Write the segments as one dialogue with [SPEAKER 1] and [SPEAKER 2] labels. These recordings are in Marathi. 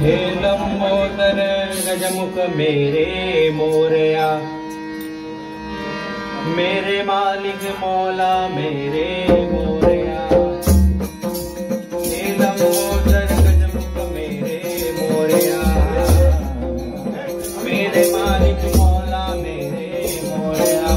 [SPEAKER 1] हे लंबोदर गजमुख मेरे मोरया, मेरे मालिक मौला मेरे मोरया। हे लंबोदर गजमुख मेरे मोरया, मेरे मालिक मौला मेरे मोरया।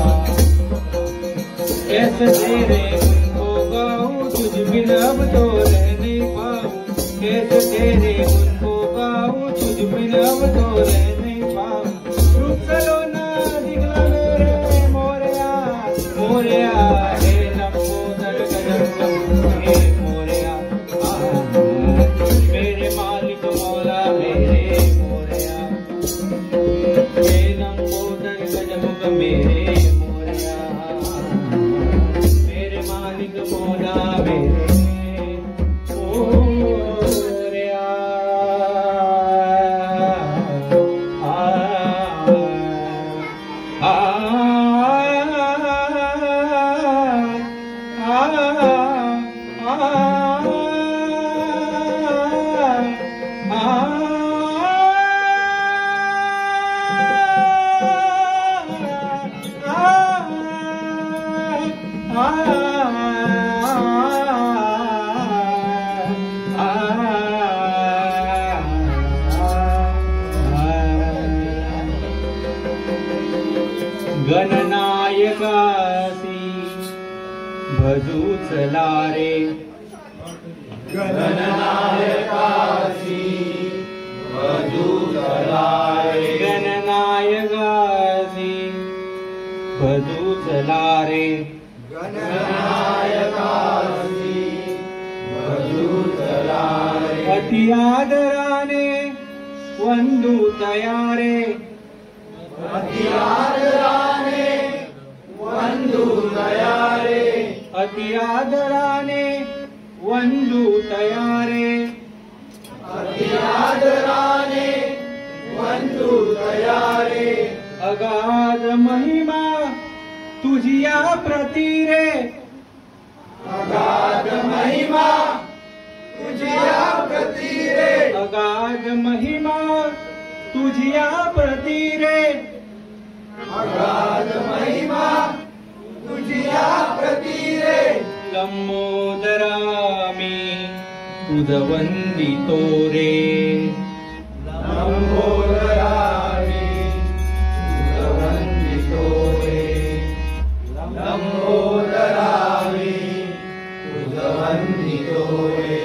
[SPEAKER 1] कैसे तेरे गुण को गाऊं, तुझ बिन अब तो रह नहीं पाऊं। कैसे तेरे गुण को गाऊं, तुझ बिन अब तो रह नहीं पाऊं। रूप सलोना दिखला मेरे मोरया, मोरया। हे लंबोदर गजमुख हे मोरया, मेरे मालिक मौला मेरे मोरया। हे लंबोदर गजमुख मेरे मोरया, मेरे मालिक मौला मेरे गणनायकासी भजूच लारे,
[SPEAKER 2] गणनायकासी भजूच लारे,
[SPEAKER 1] गणनायकासी भजूच लारे।
[SPEAKER 2] गणनायकासी भजूच लारे,
[SPEAKER 1] अति आदराने वंदू तयारे,
[SPEAKER 2] अति आदराने वंदू तयारे,
[SPEAKER 1] अति आदराने वंदू तयारे।
[SPEAKER 2] अति आदराने वंदू तयारे।
[SPEAKER 1] अगाध महिमा तुझिया प्रतीरे,
[SPEAKER 2] अगाध महिमा तुझिया प्रतीरे,
[SPEAKER 1] अगाध महिमा तुझिया प्रतीरे।
[SPEAKER 2] अगाध महिमा तुझिया प्रतीरे।
[SPEAKER 1] लंबोदरामी तुझ वंदितो रे,
[SPEAKER 2] लंबोदरामी तुझ वंदितो रे, लंबोदरामी तुझ वंदितो रे,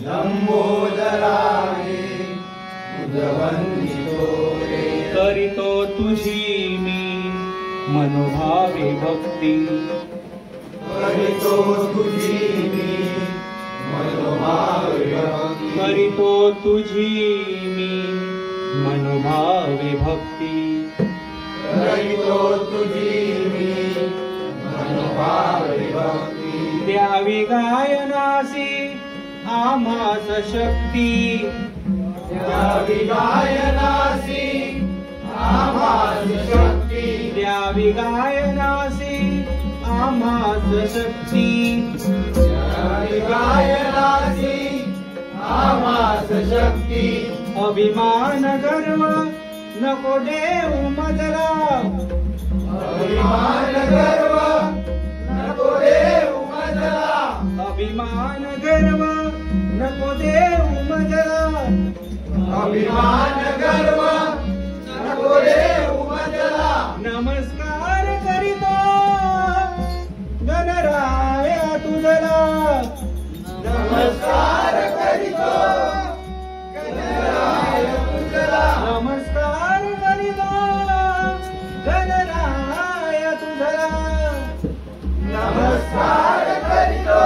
[SPEAKER 2] लंबोदरामी तुझ वंदितो रे।
[SPEAKER 1] करितो तुझी मी मनोभावे भक्ती,
[SPEAKER 2] करितो तुझी मी मनोभावे भक्ती,
[SPEAKER 1] करितो तुझी मी मनोभावे भक्ती।
[SPEAKER 2] करितो तुझी मी मनोभावे भक्ती।
[SPEAKER 1] द्यावी गायनासी आमास शक्ती,
[SPEAKER 2] द्यावी गायनासी आमास शक्ती,
[SPEAKER 1] द्यावी गायनासी आमास शक्ती।
[SPEAKER 2] द्यावी गायनासी आमास शक्ती।
[SPEAKER 1] अभिमान गर्व नको देऊ मजला,
[SPEAKER 2] अभिमान गर्व नको
[SPEAKER 1] तुझला
[SPEAKER 2] नमस्कार करीतो गणराय तुझला
[SPEAKER 1] नमस्कार करीतो गणराय तुझला
[SPEAKER 2] नमस्कार करीतो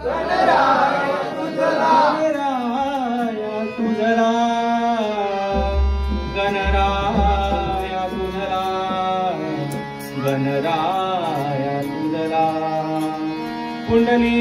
[SPEAKER 2] गणराय तुझला
[SPEAKER 1] गणराय तुझला गणराय तुझला गणराय तुझला कुंडली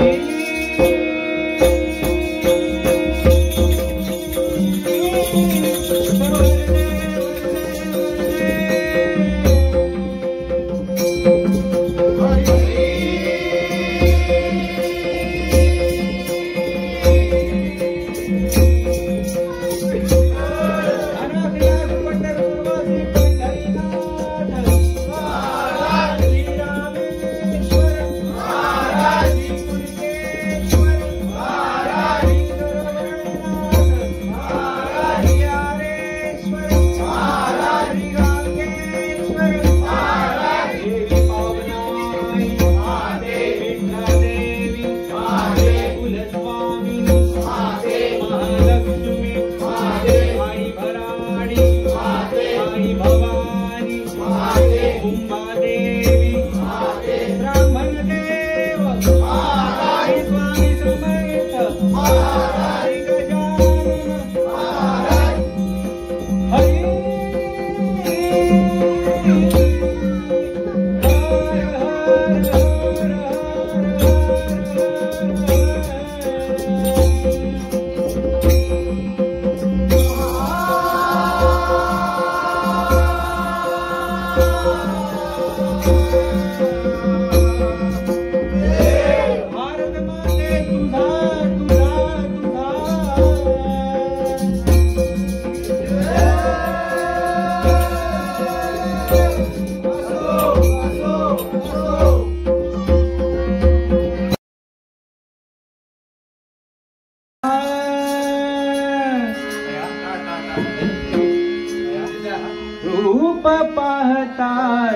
[SPEAKER 1] रूप पाहता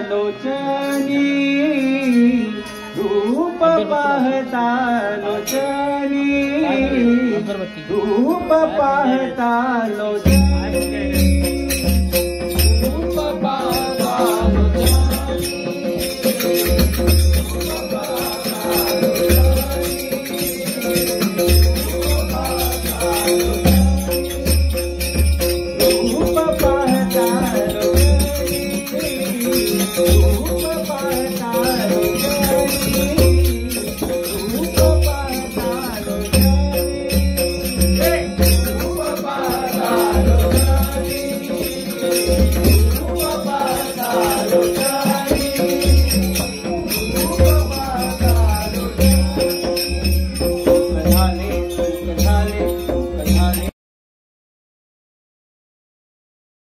[SPEAKER 1] लोचनी रूप पाहता लोचनी रूप पाहता लोचनी रूप पाहता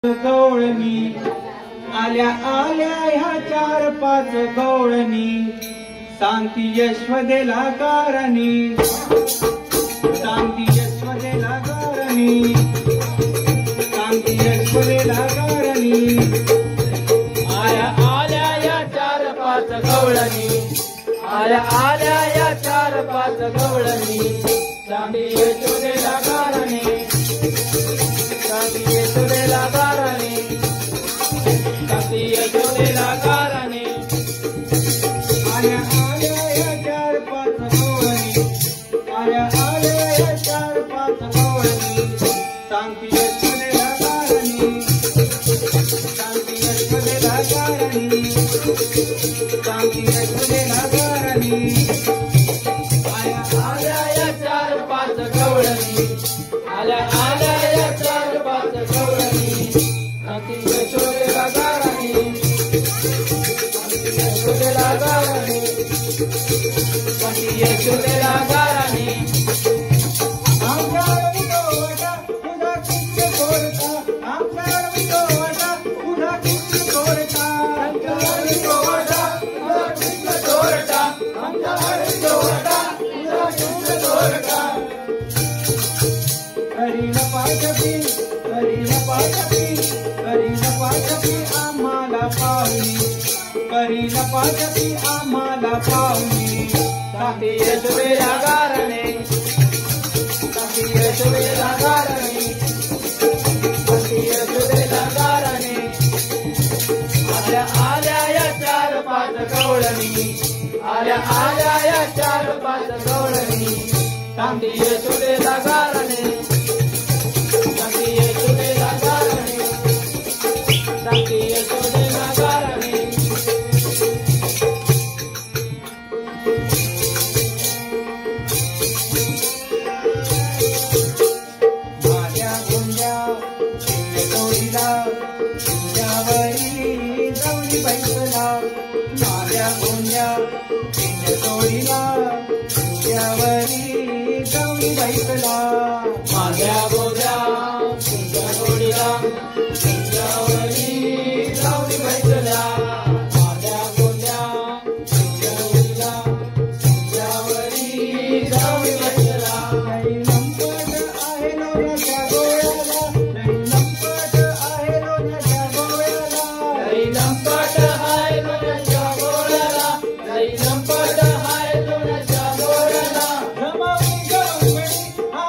[SPEAKER 1] गवळणी आल्या आल्या ह्या 4-5 गवळणी सांगती यशवदेला कारणी सांगती यशवदेला कारणी सांगती यशवदेला कारणी
[SPEAKER 2] आल्या आल्या या 4-5 गवळणी आल्या आल्या या 4-5 गवळणी सांगती यशोदेला कारणी सांगती यशोदेला कारणी सांगती यशोदेला कारणी
[SPEAKER 1] आल्या आल्या या 4-5 गवळणी आल्या आल्या या 4-5 गवळणी सांगती यशवदेला कारणी सांगती यशवदेला कारणी सांगती यशवदेला कारणी
[SPEAKER 2] आल्या आल्या या 4-5 गवळणी आल्या आल्या या 4-5 गवळणी सांगती यशोदेला कारणी सांगती यशोदेला कारणी सांगती यशोदेला कारणी
[SPEAKER 1] आमच्या विठोबा तुझा किती कोरता आमच्या विठोबा तुझा किती कोरता
[SPEAKER 2] आमच्या विठोबा तुझा किती कोरता आमच्या विठोबा तुझा किती कोरता
[SPEAKER 1] करील पाठपी आम्हाला पाहुणी करील पाठपी आम्हाला पाहुणी
[SPEAKER 2] सांगती यशोदेला गारणे, सांगती यशोदेला गारणे, सांगती यशोदेला गारणे. आल्या आल्या या 4-5 गवळणी, आल्या आल्या या 4-5 गवळणी. सांगती यशोदेला गारणे, सांगती यशोदेला गारणे, सांगती यशोदेला गारणे.
[SPEAKER 1] माझ्या गोंड्या चिंचोळीला तुझ्यावरी जाऊन बैसला, माझ्या गोंड्या चिंचोळीला तुझ्यावरी जाऊन बैसला.
[SPEAKER 2] माझ्या गोद्या तुमच्या गोडीला तुमच्यावरी जाऊन बैसल्या, माझ्या गोद्या तुमच्या गोडीला तुमच्यावरी जाऊन बैसल्या.
[SPEAKER 1] नाही लंपट आहे लोण्याच्या गोळ्याला, नाही लंपट आहे लोण्याच्या गोळ्याला.
[SPEAKER 2] लई लंपट हाय लोण्याच्या गोळ्याला, लई लंपट हाय लोण्याच्या गोळ्याला.
[SPEAKER 1] रमाई गवळणी हा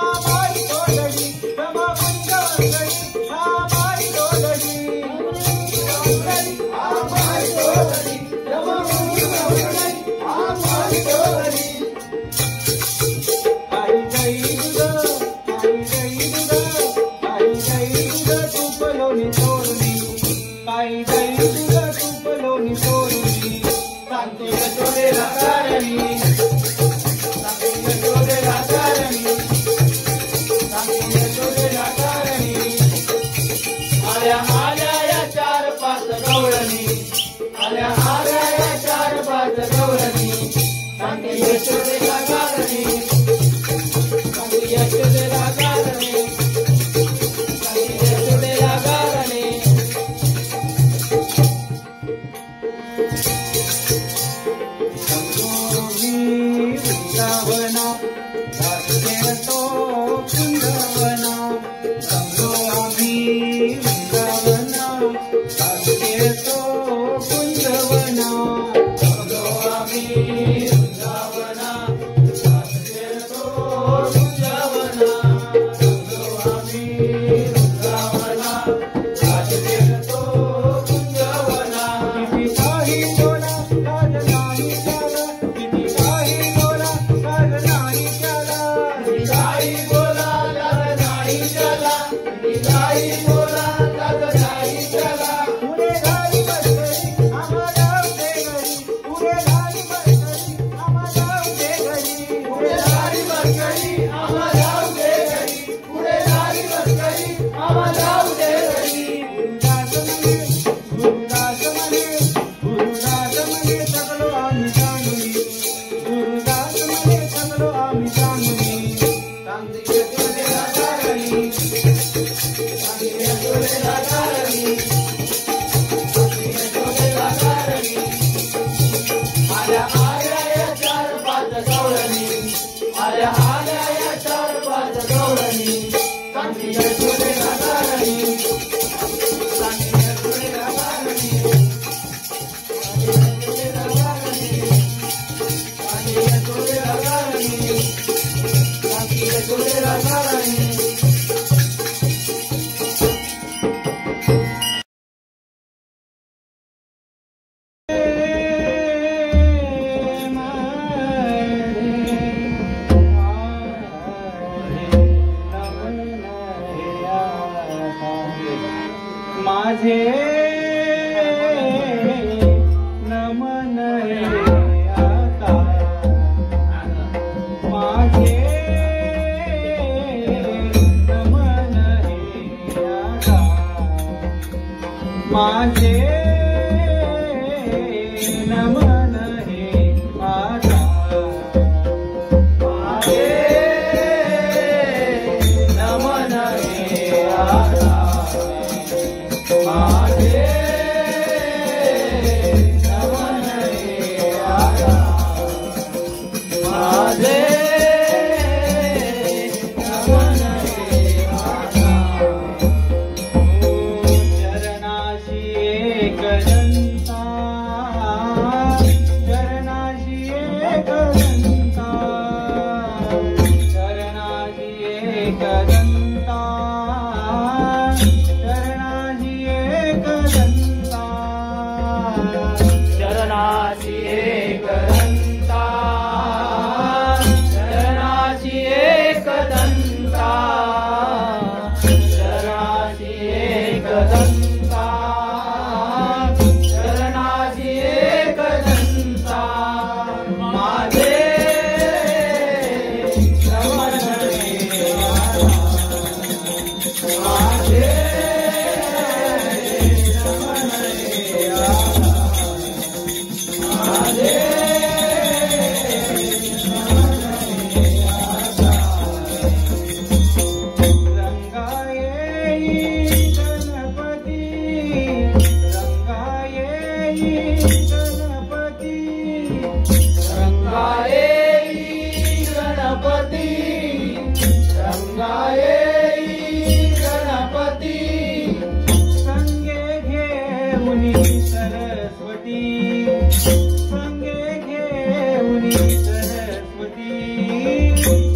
[SPEAKER 1] सरस्वती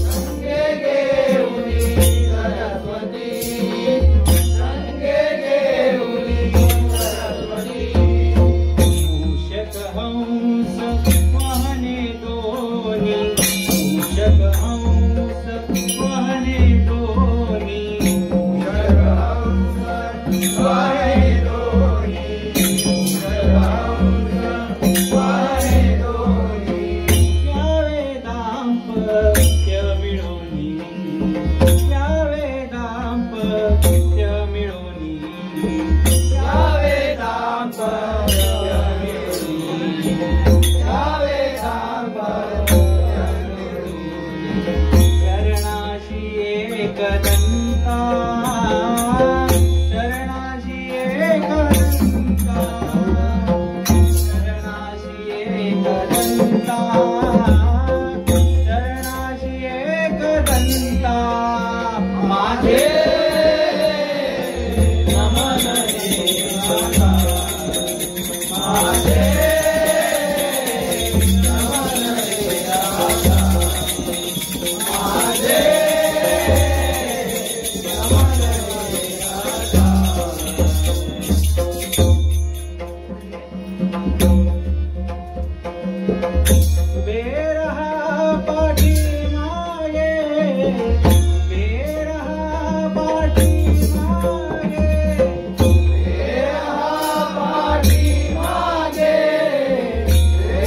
[SPEAKER 2] संगे घेऊनी सरस्वती संगे घेऊनी सरस्वती
[SPEAKER 1] मूषक हंस वाहने दोन्ही मूषक हंस वाहने दोन्ही यावे दाम्पत्य मिळोनी यावे दाम्पत्य मिळोनी
[SPEAKER 2] यावे दाम्पत्य मिळोनी यावे दाम्पत्य मिळोनी
[SPEAKER 1] शरणाशी एकदंता शरणाशी एकदंता शरणाशी एकदंता शरणाशी एकदंता
[SPEAKER 2] माझे नमन हे माता माझे नमन हे दाता माझे नमन हे दाता
[SPEAKER 1] बेरहा पाठी मागे बेरहा पाठी मागे
[SPEAKER 2] तेरा पाठी मागे तेरा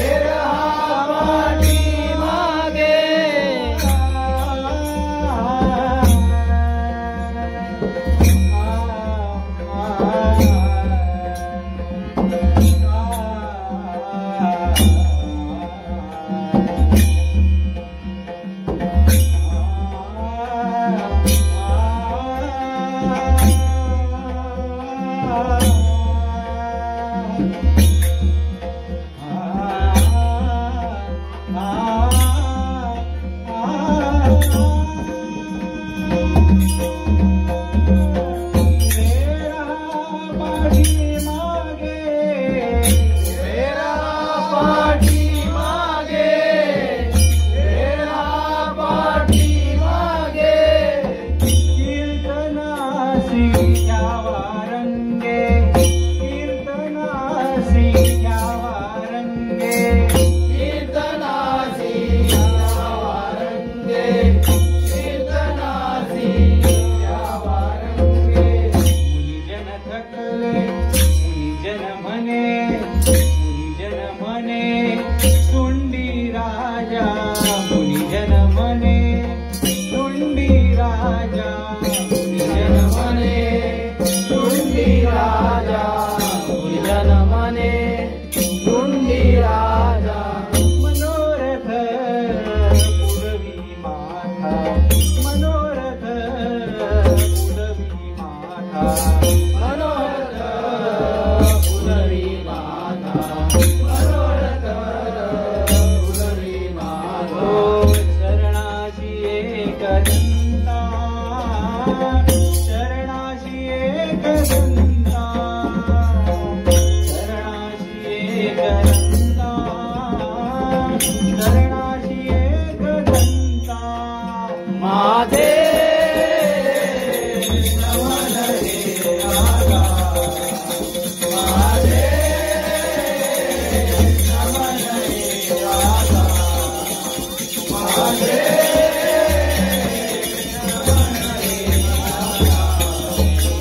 [SPEAKER 2] पाठी मागे तेरा पाठी मागे तेरा पाठी मागे
[SPEAKER 1] कीर्तनासी घ्यावा रंगे कीर्तनासी घ्यावा रंगे
[SPEAKER 2] कीर्तनासी यावारंगे कीर्तनासी यावारंगे
[SPEAKER 1] मुनिजन थकले मुनिजन म्हणे तुंडी राजा मुनिजन म्हणे तुंडी राजा मुनिजन
[SPEAKER 2] मने तुंडी राजा जन मने तुंडी राजा
[SPEAKER 1] मनोरथ पुरवी माता मनोरथ पुरवी माता
[SPEAKER 2] मनोरथ पुरवी माता मनोरथ पुरवी माता
[SPEAKER 1] ओ शरणाशी एकदंता शरणाशी एकदंता शरणाशी एकदंता शरणाशी एकदंता
[SPEAKER 2] माझे नमन हे राधा माझे नमन हे राधा माझे नमन हे राधा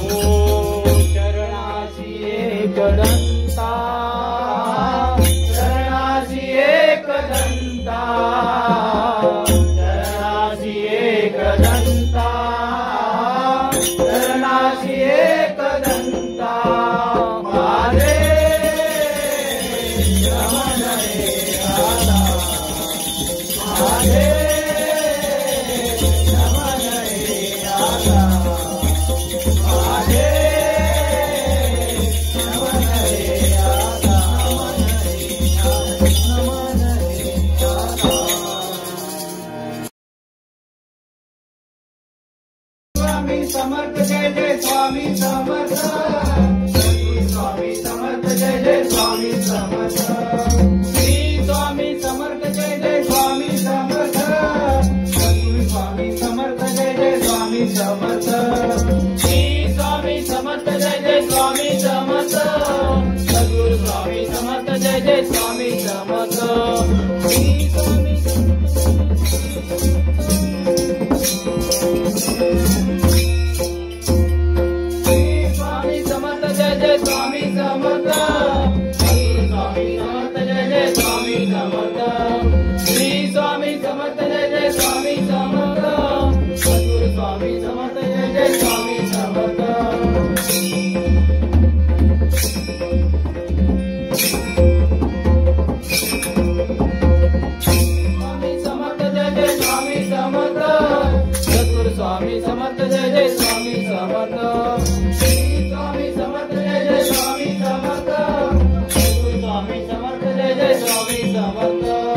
[SPEAKER 1] ओ शरणाशी
[SPEAKER 2] एकदंता शरणासी एकदंता शरणासी एकदंता शरणासी एकदंता माझे नमन हे राधा माझे नमन हे राधा माझे नमन हे राधा नमन हे राधा स्वामी समर्थ जय जय स्वामी समर्थ स्वामी समर्थ जय जय स्वामी समर्थ श्री स्वामी समर्थ जय जय समर्थ श्री स्वामी समर्थ जय जय स्वामी समर्थ सद्गुरु स्वामी समर्थ जय जय स्वामी समर्थ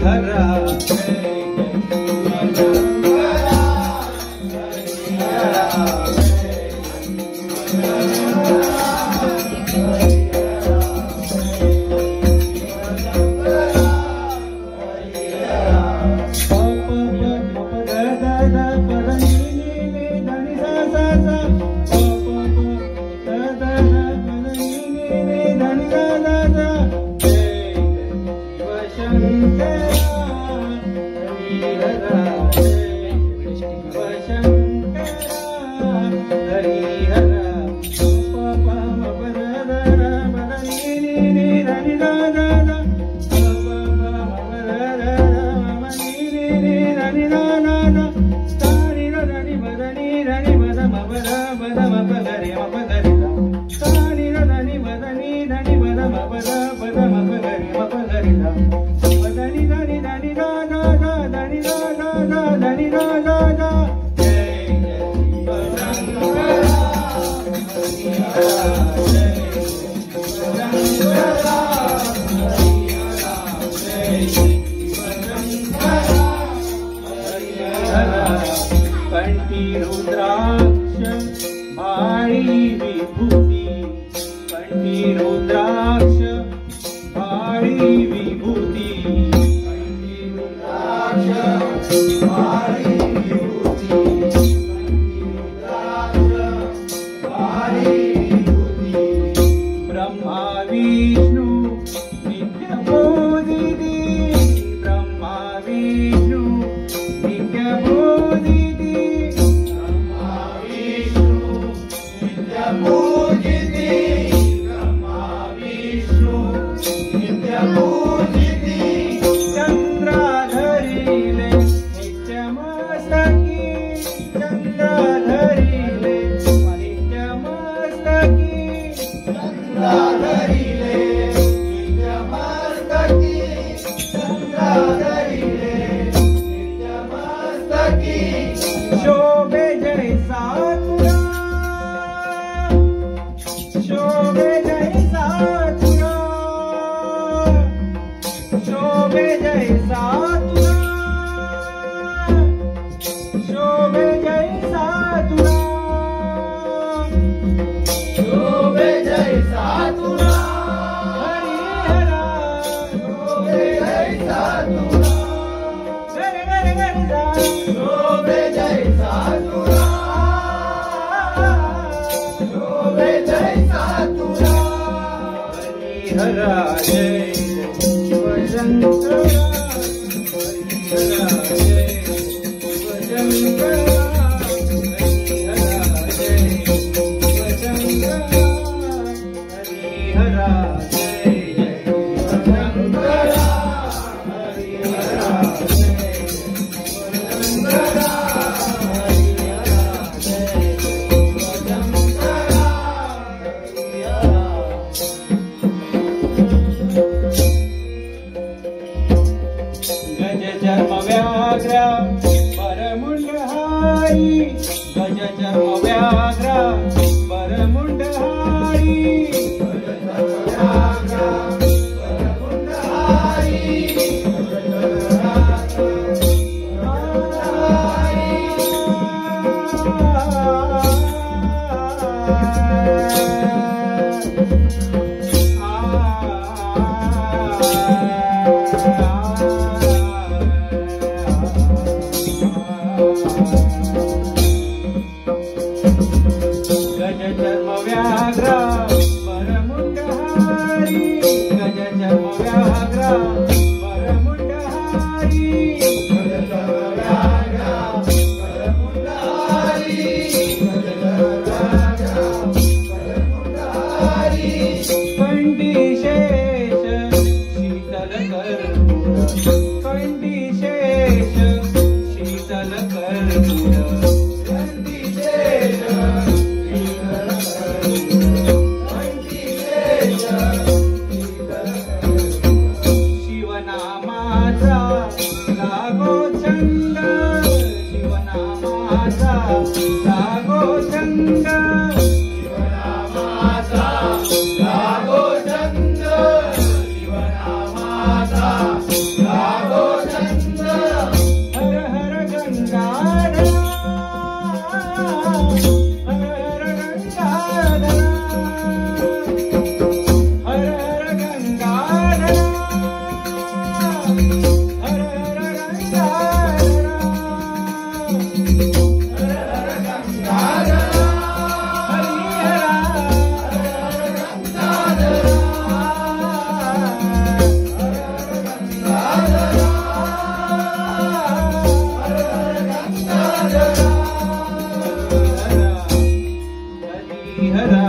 [SPEAKER 1] Bada धनी धनी धनी दा दा दा धनी दा दा दा धनी दा दा दा जय जय शिव शंकरा कंठी रुद्राक्ष भाळी विभूती कंठी रुद्राक्ष भाळी विभूती कंठी रुद्राक्ष भाळी विभूती कंठी रुद्राक्ष भाळी विभूती ब्रह्मा विष्णू नित्य बोधिनी ब्रह्मा विष्णू नित्य बोधिनी चंद्राधरिले नित्यमस्तकी चंद्राधरिले नित्यमस्तकी चंद्राधरिले नित्यमस्तकी चंद्राधरिले नित्यमस्तकी शोभे जैसा तुला शोभे जैसा तुला शोभे जैसा तुला शोभे जैसा तुला शोभे जैसा तुला हरिहरा शोभे जैसा तुला शोभे जैसा तुला शोभे जैसा तुला हरिहरा जय शिव शंकरा हरिहरा जय शिव शंकरा हरिहरा जय शिव शंकरा हरिहरा जय शिव शंकरा हरिहरा जय शिव शंकरा गज चर्म व्याघ्र परमुंडहारी गज चर्म व्याघ्र परमुंडहारी गज चर्म व्याघ्र गज चर्म व्याघ्र परमुंडहारी गज चर्म व्याघ्र परमुंडहारी गज चर्म व्याघ्र परमुंडहारी गज चर्म व्याघ्र परमुंडहारी कंठीशेष शीतल कर्पूर कंठीशेष शीतल कर्पूर शिवनामाचा लागो छंद शिवनामाचा लागो छंद शिवनामाचा लागो छंद शिवनामाचा लागो छंद हर हर गंगाधर हर हर गंगाधर हर हर गंगाधर हर हर गंगाधर हर हर गंगाधर हरिहरा हर हर गंगाधर हर हर गंगाधर हर हर गंगाधर हरिहरा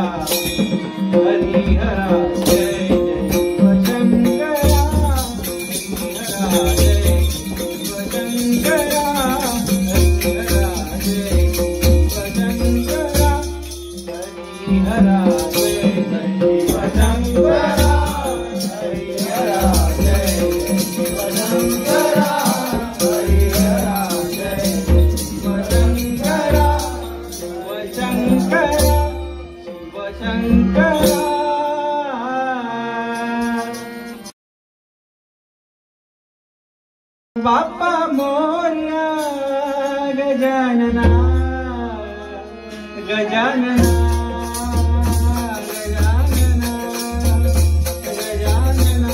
[SPEAKER 1] हरिहरा जय जय शिव शंकरा हरिहरा जय शिव शंकरा हरिहरा जय शिव शंकरा हरिहरा जय शिव शंकरा हरिहरा जय शंकरा बाप्पा मोरया गजानना गजानना गजानना गजानना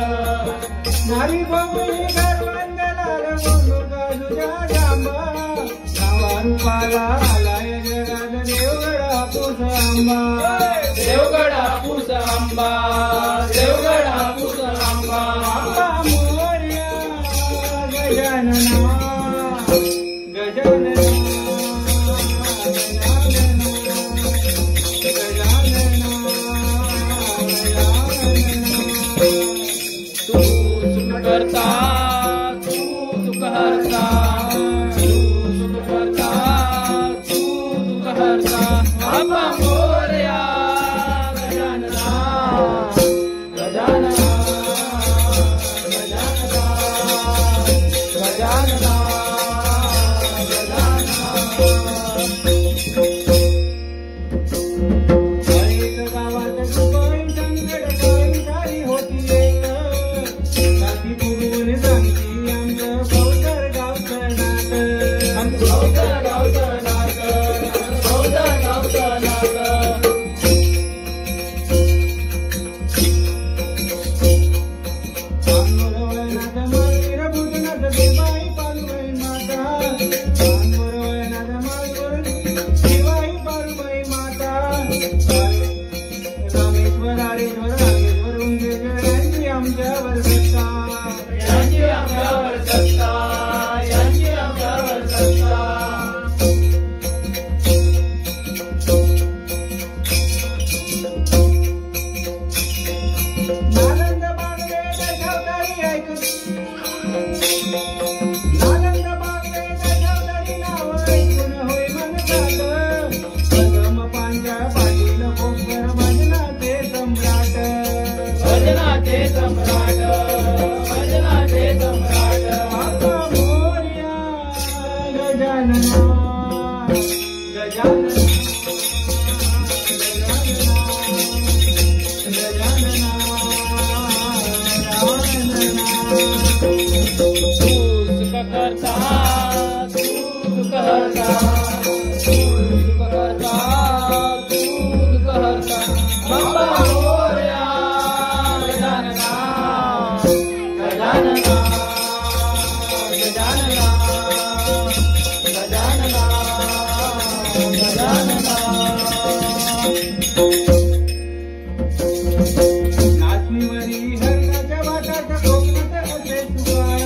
[SPEAKER 1] नारी बबुली गरवंदलाल मुलगा तुझ्या जांबा नावा रूपाला आलाय जगात देवगड हापूस आंबा
[SPEAKER 2] देवगड हापूस आंबा देवगड हापूस आंबा
[SPEAKER 1] बाप्पा मोरया गजानना गजानना
[SPEAKER 2] करता तू सुख हरता तू सुख करता तू सुख हरता बाप्पा मोरया गजानना गजानना गजानना गजानना
[SPEAKER 1] एक गावात सुबोई संकट काही झाली होती एक साथी पुरून सांगती आमचं भवतर गावचं नातं
[SPEAKER 2] गावचं गावचं नाक गावचं गावचं नाक
[SPEAKER 1] पानवरवळणात माळीर बुजनात देवाई पालुबाई माता पानवरवळणात माळीर देवाई पालुबाई माता रामेश्वर हरेश्वर नागेश्वर उंगेश्वर यांची आमच्यावर सत्ता
[SPEAKER 2] यांची आमच्यावर सत्ता यांची आमच्यावर सत्ता
[SPEAKER 1] नालंद बागले दशावतारी ऐकत नालंद बागले दशावतारी नाव ऐकून होय मनसात प्रथम पांच्या पाटील कोपर भजनाचे सम्राट
[SPEAKER 2] भजनाचे सम्राट भजनाचे सम्राट
[SPEAKER 1] बाप्पा मोरया गजानना गजानना
[SPEAKER 2] तू सुख करता तू सुख हरता तू सुख करता तू सुख हरता बाप्पा मोरया गजानना गजानना गजानना गजानना गजानना
[SPEAKER 1] नाचणीवरी हरणाच्या वाटात कोकणात असे सुवाळ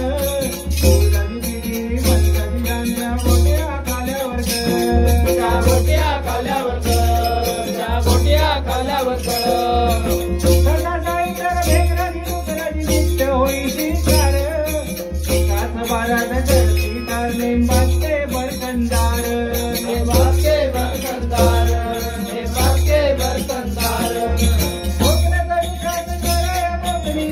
[SPEAKER 1] फुलाची पिढी मनकाची गांजा मोठ्या खाल्यावर
[SPEAKER 2] त्या गोट्या काल्यावर त्या गोट्या काल्यावर
[SPEAKER 1] सकाळी तर भेंगराची डुकराची नित्य होई शिकार एकाच बारात करती तार नेमबाजते बळकंदार
[SPEAKER 2] हे बाके बरकंदार हे बाके बरकंदार
[SPEAKER 1] कोकणाचा विकास कराया कोकणी